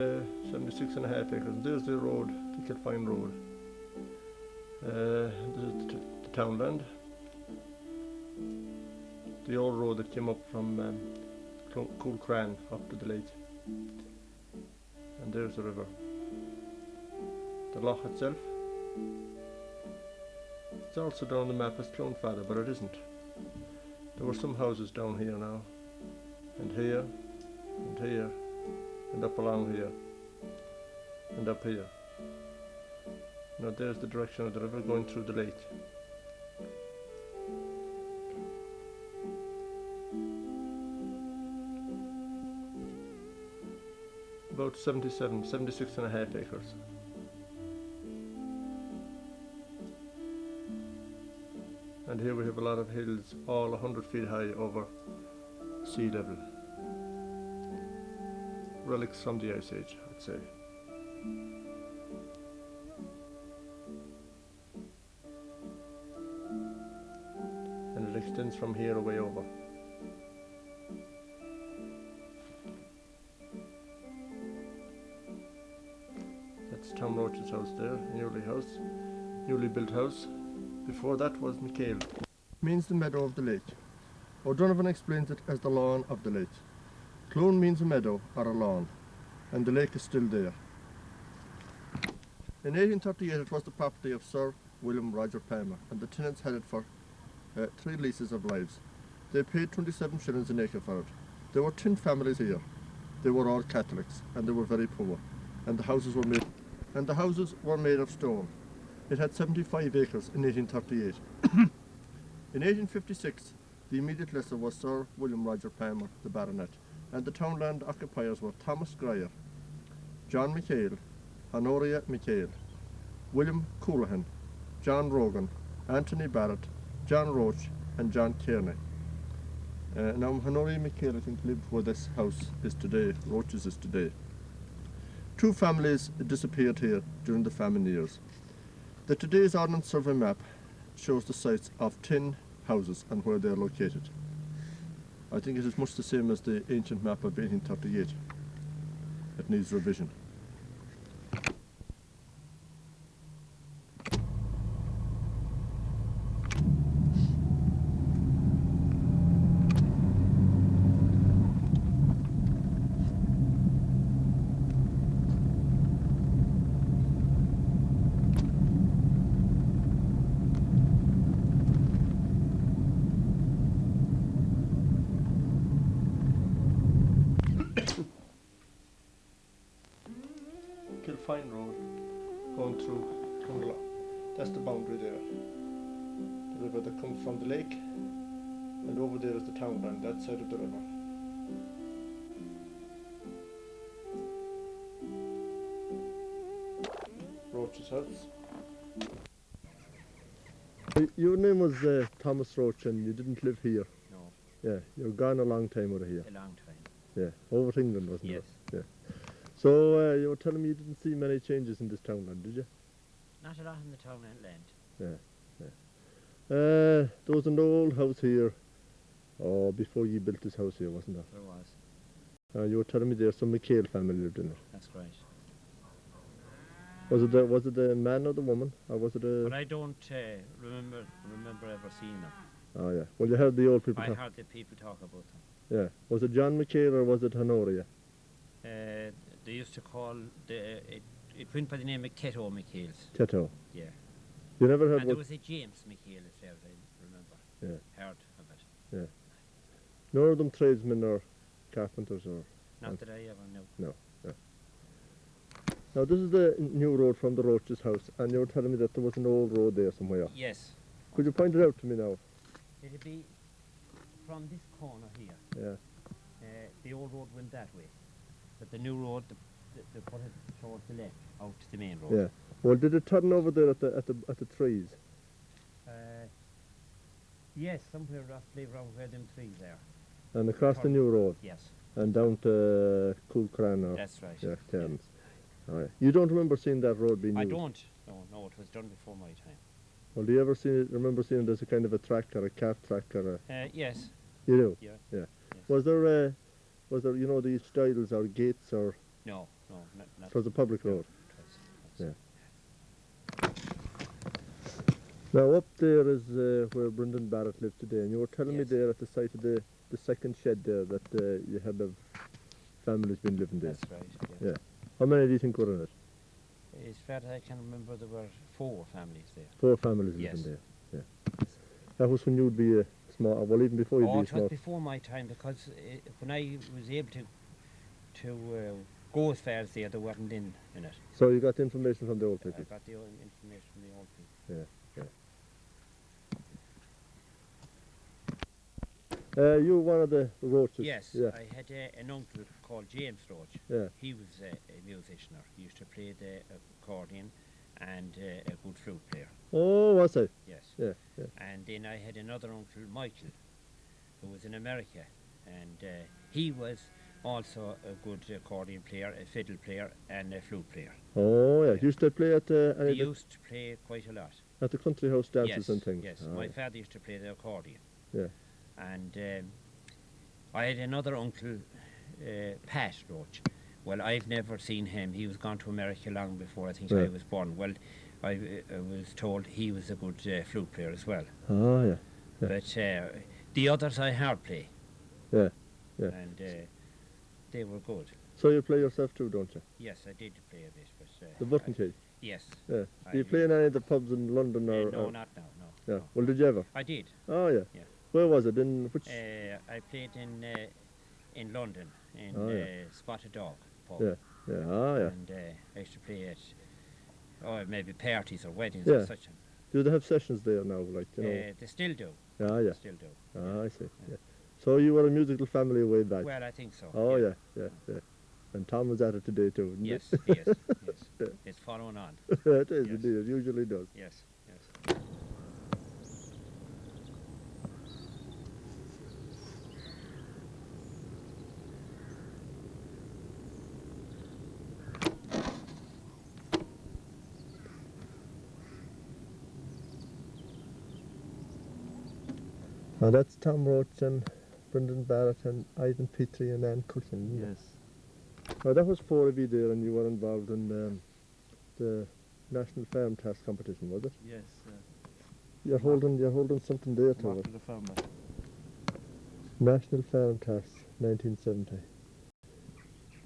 76.5 acres. And there's the road, the Kilfine Road. There's the townland. The old road that came up from Coolcran up to the lake. And there's the river. The loch itself. It's also down on the map as Cloonalough, but it isn't. There were some houses down here now, and here, and here, and up along here, and up here. Now there's the direction of the river going through the lake. About 76.5 acres. And here we have a lot of hills, all 100 feet high over sea level. Relics from the Ice Age, I'd say. And it extends from here away over. That's Tom Roche's house there, newly built house. Before that was McHale. Means the meadow of the lake. O'Donovan explains it as the lawn of the lake. Clone means a meadow or a lawn, and the lake is still there. In 1838 it was the property of Sir William Roger Palmer, and the tenants had it for 3 leases of lives. They paid 27 shillings an acre for it. There were 10 families here. They were all Catholics, and they were very poor, and the houses were made of stone. It had 75 acres in 1838. In 1856, the immediate lessor was Sir William Roger Palmer, the baronet, and the townland occupiers were Thomas Grier, John McHale, Honoria McHale, William Cloonalough, John Rogan, Anthony Barrett, John Roche, and John Kearney. Now Honoria McHale, I think, lived where this house is today, Roches is today. 2 families disappeared here during the famine years. The today's Ordnance Survey map shows the sites of 10 houses and where they are located. I think it is much the same as the ancient map of 1838. It needs revision. Kilfine Road going through Cloonalough. That's the boundary there. The river that comes from the lake, and over there is the townland, that side of the river. Roche's house. Your name was Thomas Roche, and you didn't live here? No. Yeah, you were gone a long time out of here. A long time. Yeah, over to England, wasn't Yes. it? Yeah. So you were telling me you didn't see many changes in this townland, did you? Not a lot in the town and land. Yeah. There was an old house here, before you built this house here, wasn't there? There was. You were telling me there's some McHale family lived in it. That's right. Was it the man or the woman, or was it a? But I don't remember ever seeing them. Oh yeah. Well, you heard the old people I talk. heard the people talk about them. Yeah. Was it John McHale or was it Honoria? They used to call it went by the name of Keto McHale's. Teto. Yeah. You never heard And there what? was a James McHale as well, I remember. Yeah. Heard of it. None of them tradesmen or carpenters or. Not that I ever knew. No. Now this is the new road from the Roche's house, and you were telling me that there was an old road there somewhere. Yes. Could you point it out to me now? It'll be from this corner here. Yeah. The old road went that way. But the new road, they put it towards the left, out to the main road. Yeah. Well, did it turn over there at the trees? Yes, somewhere roughly around where them trees are. And across the new road? Yes. And down to Coolcran or? That's right. Yeah, Cairns. Oh, yeah. You don't remember seeing that road being used? I don't. No, it was done before my time. Well, do you ever remember seeing it as a kind of a track or a cart track or a? Yes. You do? Yeah. Yeah. Yes. Was there these stiles or gates or? No. not. It was a public road. Yeah. Now up there is where Brendan Barrett lives today, and you were telling me Yes. there at the site of the second shed there that you had of families been living there. That's right. Yeah. How many do you think were in it? As far as I can remember, there were 4 families there. 4 families Yes. living there. Yeah. That was when you'd be a small, well, even before you'd be a It was small. before my time, because when I was able to go as far as there weren't in it. So you got the information from the old people. I got the information from the old people. Yeah. You were one of the Roches. Yes, Yeah. I had an uncle called James Roche. Yeah. He was a musician. He used to play the accordion and a good flute player. Oh, was I? Yes. Yeah. And then I had another uncle, Michael, who was in America, and he was also a good accordion player, a fiddle player, and a flute player. Oh, yeah. Used to play at He used to play quite a lot. at the country house dances Yes, and things. yes. Oh, My yeah. father used to play the accordion. Yeah. And I had another uncle, Pat Roche. Well, I've never seen him. He was gone to America long before I think Yeah. I was born. Well, I was told he was a good flute player as well. Oh, yeah. Yeah. But the others I heard play. Yeah. And they were good. So you play yourself too, don't you? Yes, I did play a bit. But, The button key. yes. Yeah. I Do you play in any of the pubs in London or? no, not now, no. Yeah. no. Well, did you ever? I did. Oh, yeah. Yeah. Where was it? In which? I played in London, in Oh, yeah. Spotted Dog pub. Yeah. Yeah. Oh, yeah. And I used to play at maybe parties or weddings Yeah. or such. Do they have sessions there now? Like you know? They still do. Ah, yeah. Still do. Ah, I see. Yeah. Yeah. So you were a musical family way back. Well, I think so. Oh, yeah. And Tom was at it today too, isn't Yes, he? yes, yes. Yeah. It's following on. It is, Yes. indeed. It usually does. Yes, yes. Now that's Tom Roche and Brendan Barrett and Ivan Petrie and Ann Cushion. Yes. Now that was 4 of you there, and you were involved in the National Farm Task competition, was it? Yes. You're holding something there to Mark it. to the farmer. National Farm Task, 1970.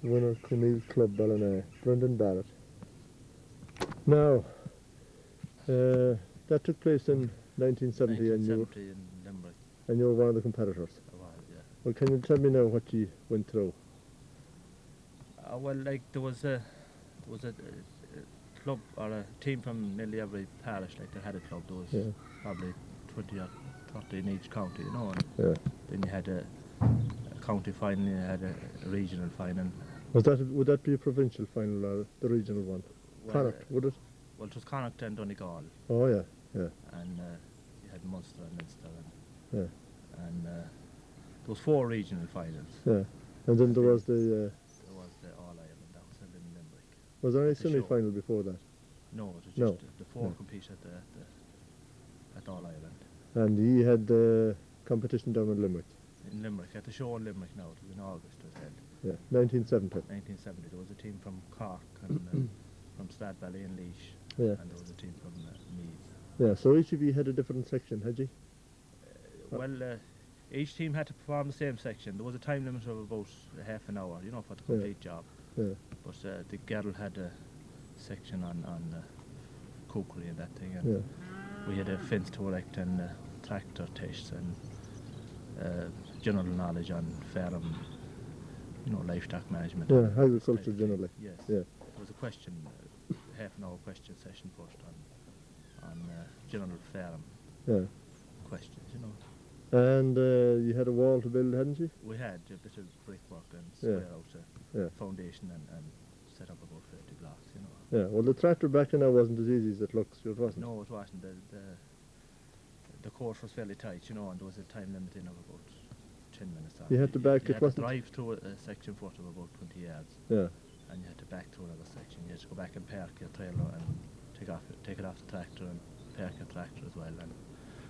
Winner Cloonalough Club Ballina, Brendan Barrett. Now, that took place in 1970, and 1970 in Limerick. you were one of the competitors. A while, yeah. Well, can you tell me now what you went through? Well, like there was a club or a team from nearly every parish. Like they had a club. There was Yeah. probably 20 or 30 in each county, you know. And Yeah. then you had a county final. You had a regional final. Would that be a provincial final or the regional one? Well, Connacht, would it? Well, it was Connacht and Donegal, Oh yeah. and you had Munster and Munster, Yeah. and there was 4 regional finals. Yeah. And then there was the There was the All Ireland that was held in Limerick. was there any The show. semi-final before that? No, it was No. just the 4 No. compete at All Ireland. And he had the competition down in Limerick. In Limerick, at the show in Limerick now, it was in August it was held. Yeah. 1970. 1970, there was a team from Cork and from Stad Valley and Laois, Yeah. and there was a team from Meath. Yeah. So each of you had a different section, had you? Well, each team had to perform the same section. There was a time limit of about half an hour, you know, for the Yeah. complete job. Yeah. But the girl had a section on cookery and that thing, and Yeah. we had a fence to erect and tractor tests and general knowledge on farm, you know, livestock management. Yeah. and Agriculture type of generally. thing. Yes. Yeah. There was a question, half an hour question session first on general farm Yeah. questions, you know. And you had a wall to build, hadn't you? We had a bit of brickwork and Yeah. square out a Yeah. foundation and set up about 50 blocks, you know. Yeah. Well, the tractor back then wasn't as easy as it looks. It wasn't. No, it wasn't. The course was fairly tight, you know, and there was a time limit in of about 10 minutes. You had to back, you it had to wasn't- drive through a section first of about 20 yards, Yeah. and you had to back through another section. You had to go back and park your trailer and take it off the tractor and park your tractor as well. And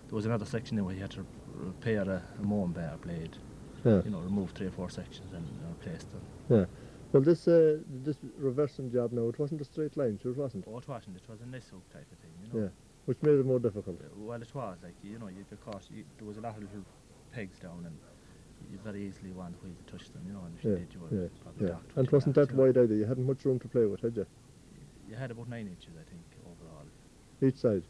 there was another section there where you had to repair a mowing bar blade. Yeah. You know, remove 3 or 4 sections and replace them. Yeah. Well, this reversing job now, it wasn't a straight line, sure it wasn't. Oh, it wasn't. It was a nice hook type of thing, you know. Yeah, which made it more difficult. Well, it was like, you know, you got caught. There was a lot of little pegs down, and you very easily want the wheel to touch them, you know. And if you did, you were probably docked. And it wasn't that wide either. You hadn't much room to play with, had you? You had about 9 inches, I think, overall. Each side.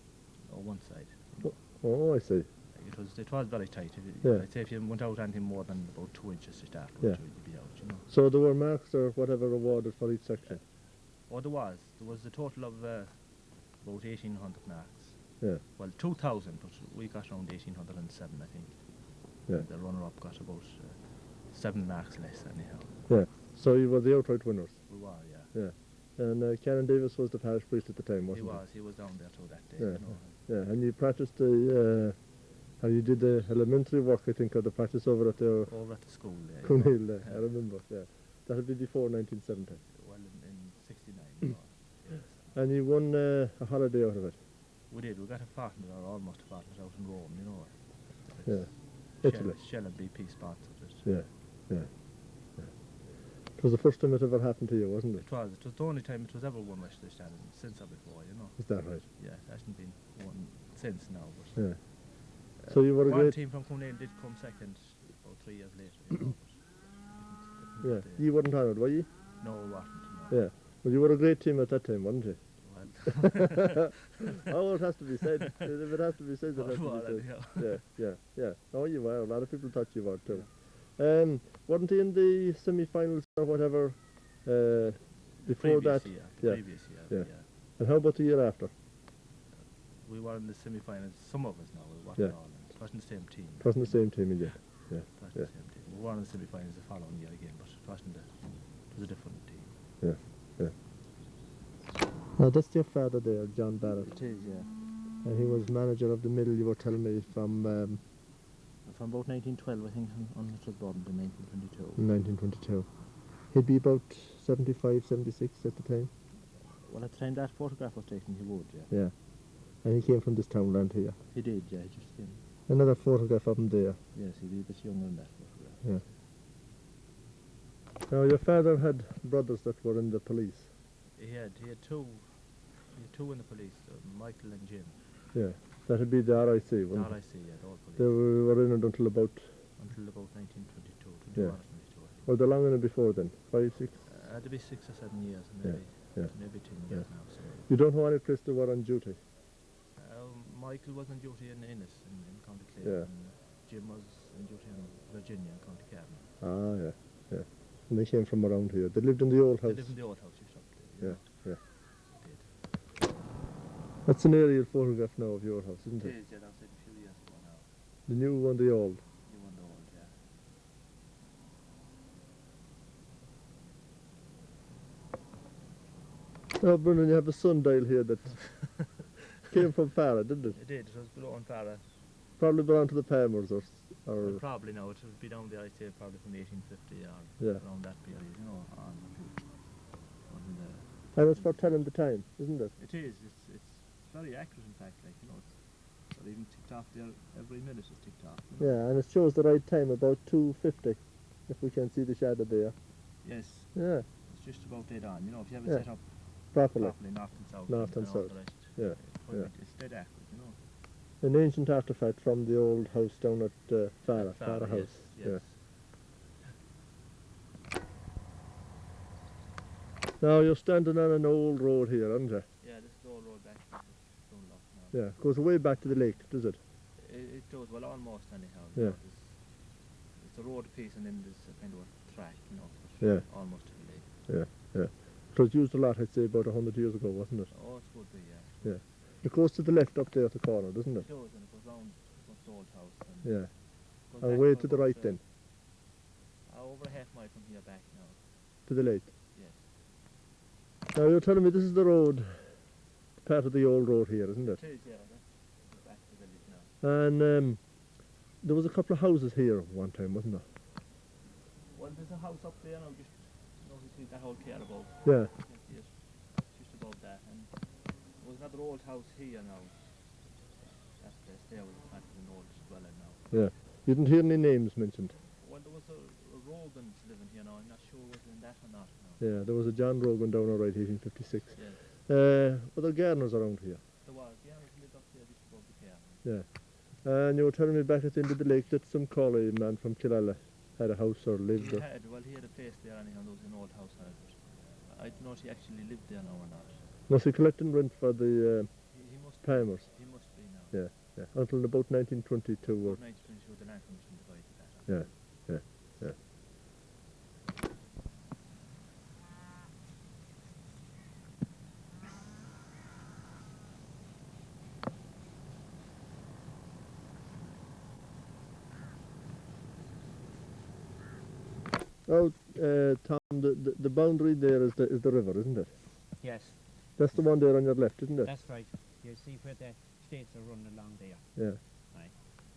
Or one side. Oh, I see. It was very tight. I'd say if you went out anything more than about 2 inches to start with, you'd be out, you know. So there were marks or whatever awarded for each section? Oh, there was. There was a total of about 1,800 marks. Yeah. Well, 2,000, but we got around 1,807, I think. Yeah. The runner-up got about 7 marks less, anyhow. Yeah. So you were the outright winners? We were, yeah. Yeah. And Karen Davis was the parish priest at the time, wasn't he? He was. He was down there too that day, Yeah. you know. Yeah, and you practiced how you did the elementary work, I think, or the practice over at the Over at the school, yeah. Cloonalough, I remember, yeah. That would be before 1970. Well, in 69, you know. Yes. And you won a holiday out of it? We did. We got a partner, or almost a partner, out in Rome, you know. Yeah. Italy. Shell and BP sponsored it. Yeah. It was the first time it ever happened to you, wasn't it? It was. It was the only time it was ever won West Stand since or before, you know. Is that right? Yeah, it hasn't been won since now. But Yeah. So you were a one great... team from Cloonalough did come second about 3 years later, you know. But Yeah. didn't You weren't honoured, were you? no, we wasn't. No. Yeah. Well, you were a great team at that time, weren't you? Well, Oh, it has to be said. If it has to be said, it well, has to well, be said. anyhow. Yeah. Oh, you were. A lot of people thought you were too. Weren't you in the semi-finals or whatever before Previous that? year, Yeah. Previous year, Yeah. And how about the year after? We were in the semi-finals, some of us now, we weren't Yeah. all. It wasn't the same team. It wasn't the same team again. Yeah. It wasn't the same team. We were in the semi-finals the following year again, but it wasn't it was a different team. Yeah. Now that's your father there, John Barrett. It is, yeah. And he was manager of the mill, you were telling me, from From about 1912, I think, on it was born in 1922. 1922. He'd be about 75, 76 at the time. Well, at the time that photograph was taken, he would, yeah. Yeah. And he came from this townland here. He did, yeah, he just came. Another photograph of him there. Yes, he'd be a bit younger than that photograph. Yeah. Now your father had brothers that were in the police. He had two in the police, Michael and Jim. Yeah. That'd be the RIC, wouldn't it? RIC, yeah, the old police. They were in it until about... Until about 1922, Yeah. 21 or 22, I think. Or they're long in it before then? 5, 6? Had to be 6 or 7 years, Yeah, maybe. yeah. Maybe 10 years now. So. You don't know any place they were on duty? Michael was on duty in Ennis in County Clare. Yeah. And Jim was on duty in Virginia in County Cavan. Ah, yeah. And they came from around here. They lived in the old house. They lived in the old house just up there. Yeah. They did. That's an aerial photograph now of your house, isn't It it? is, yeah, that was a few years ago now. The new one, the old. You won the old, yeah. Oh, Brendan, you have a sundial here that came from Farah, didn't it? It did, it was below on Farah. Probably belonged to the Palmers or Well, probably no, it would be down there, I'd say, probably from 1850 or Yeah. around that period, you know. On the, and it's for telling the time, isn't it? it is, it's very accurate in fact, like, you know, it's not even ticked off there, every minute is ticked off. You know? Yeah, and it shows the right time, about 2:50, if we can see the shadow there. Yes, Yeah, it's just about dead on, you know, if you have it Yeah. set up properly. properly, north and south. North and all south. the rest, Yeah, it's dead accurate, you know. An ancient artefact from the old house down at Farah Farah, House. yes, Yeah. Now you're standing on an old road here, aren't you? Yeah, this is the old road back to Cloonalough now. Yeah, goes way back to the lake, does it? It does, well, almost anyhow. Yeah. You know, it's a road piece and then there's a kind of a track, you know, Yeah. almost to the lake. It was used a lot, I'd say, about 100 years ago, wasn't it? Oh, it would be, yeah. Yeah. It goes to the left up there at the corner, doesn't It it? does, and it goes round the old house. And Yeah. goes And back way for to the about, right then, over a half mile from here back now. to the lake. Yes. Now you're telling me this is the road, part of the old road here, isn't it? It is, yeah, that's back to the village now. And there was a couple of houses here one time, wasn't there? Well, there's a house up there now, just, you know, you see that whole care about. Yeah. Yes, just above that. And there was another old house here now. That place there was an old dwelling now. Yeah. You didn't hear any names mentioned? Well, there was a Rogans living here now. I'm not sure whether in that or not now. Yeah, there was a John Rogan down all right, 1856. Yeah. Were there gardeners around here? There was, yeah, we lived up there just above the care. Yeah. And you were telling me back at the end of the lake that some Corley man from Cloonalough had a house or lived He there. had, well, he had a place there anyhow, there was an old house on it, but I don't know if he actually lived there now or not. Was he collecting rent for the He must be. Palmers? He must be now. Yeah, yeah. Until about 1922 or... 1922, the land commission divided that. Yeah, yeah, yeah. Oh, Tom, the boundary there is the river, isn't it? Yes, That's the one there on your left, isn't it? that's right. You see where the states are running along there. Yeah. Right.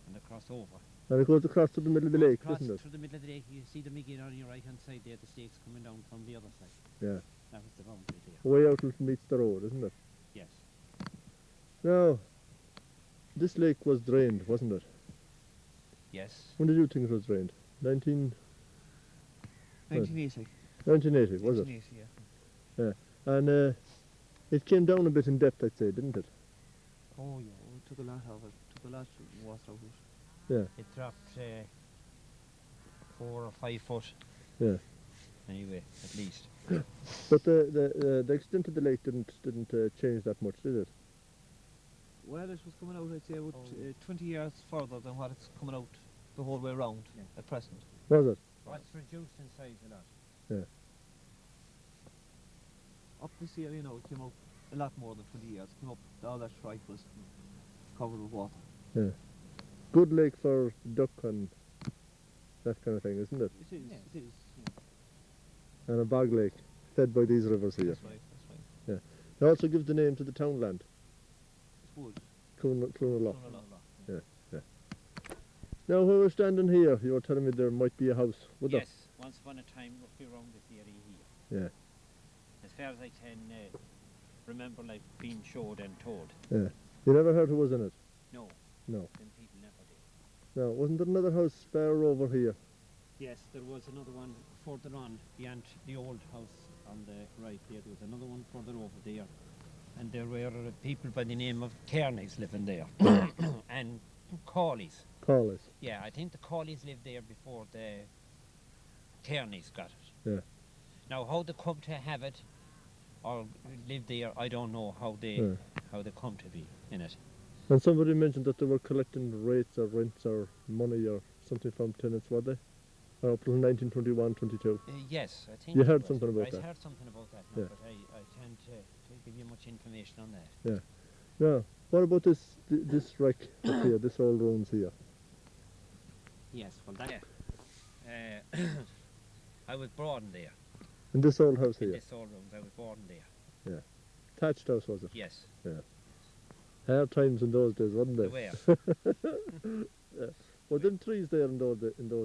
And they cross over. And it goes across to the middle of the lake, Across doesn't it? through the middle of the lake, you see them again on your right hand side there, the states coming down from the other side. Yeah. That was the boundary there. Way out till it meets the road, isn't it? Yes. Now, this lake was drained, wasn't it? Yes. When did you think it was drained? 1980. 1980, was it? 1980, yeah. And it came down a bit in depth, I'd say, didn't it? Oh yeah, we took a lot of it, took a lot of water out of it. Yeah, It dropped 4 or 5 foot. yeah. Anyway, at least. But the extent of the lake didn't change that much, did it? Well, it was coming out, I'd say, about Oh. 20 years further than what it's coming out the whole way around Yeah. at present. Was it? Well, it's reduced in size a lot. Up this year, you know, it came out a lot more than 20 years. It came up, all that strike was covered with water. Good lake for duck and that kind of thing, isn't it? It is, Yeah. it is. And a bog lake, fed by these rivers here. That's right, that's right. It also gives the name to the townland, It's wood. Cloonalough. Cloonalough. Now, when we're standing here, you were telling me there might be a house, would Yes, once upon a time, roughly around this area here. there? As far as I can remember, like being showed and told. Yeah. You never heard who was in it? No, No. them people never did. No, wasn't there another house far over here? Yes, there was another one further on beyond the old house on the right there. There was another one further over there. And there were people by the name of Kearneys living there. And Cawleys. Corley's. Yeah, I think the Cawleys lived there before the Kearneys got it. Yeah. Now, how they come to have it or live there, I don't know how they come to be in it. And somebody mentioned that they were collecting rates or rents or money or something from tenants, were they? Up till 1921, 22. Yes, I think You it heard was. something about I that? heard something about that, now, Yeah. but I can't give you much information on that. Now, what about this wreck up here, this old ruins here? Yes, well, that. I was born there. And this old house In here? this old rooms, I was born there. Thatched house, was it? Yes, Hard times in those days, wasn't they they? were. Were there trees there in those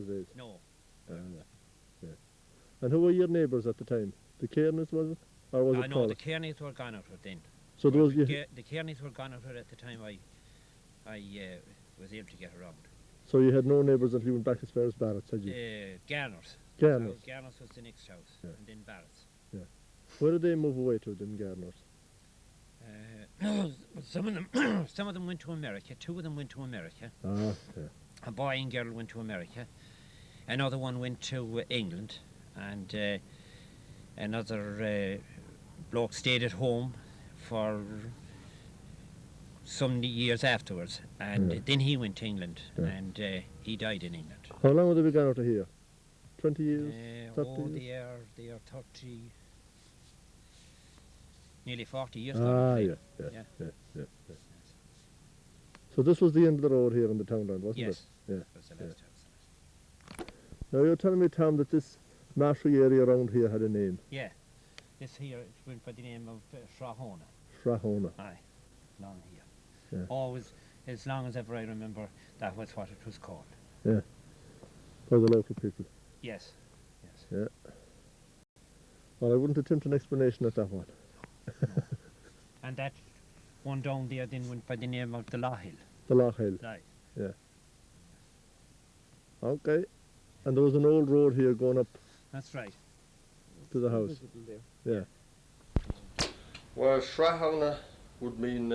days? No, Yeah. And who were your neighbours at the time? The Kearneys, was it? Or was I it know Corley? the Kearneys were gone out of it then. So there Well, was, the Kearneys were gone out of it at the time I was able to get around. so you had no neighbours until you went back as far as Barretts, had you? Garners. Garners. So Garners was the next house, Yeah. and then Barrett's. Where did they move away to, then, Gardeners? Some of them, some of them went to America. 2 of them went to America. Ah, yeah. A boy and girl went to America. Another one went to England, and another bloke stayed at home for some years afterwards, and Yeah. then he went to England, Yeah. and he died in England. How long have they been gone out of here? 20 years? 30 Oh, years? they are 30, nearly 40 years. Ah, gone, I yeah, think. yeah, Yeah. yeah. So this was the end of the road here in the townland, wasn't Yes, it? Yeah. that was the last house. Now you're telling me, Tom, that this marshy area around here had a name, Yeah, this here it went by the name of Shrahona. Shrahona. Aye, long here. Yeah. Always, as long as ever I remember, that was what it was called. For the local people. Yes, yes. Well, I wouldn't attempt an explanation at that one. And that one down there then went by the name of the Law Hill. The Loch Hill. Right. Okay. And there was an old road here going up That's right. to the house. Visible there. Yeah. Well, Shrahana would mean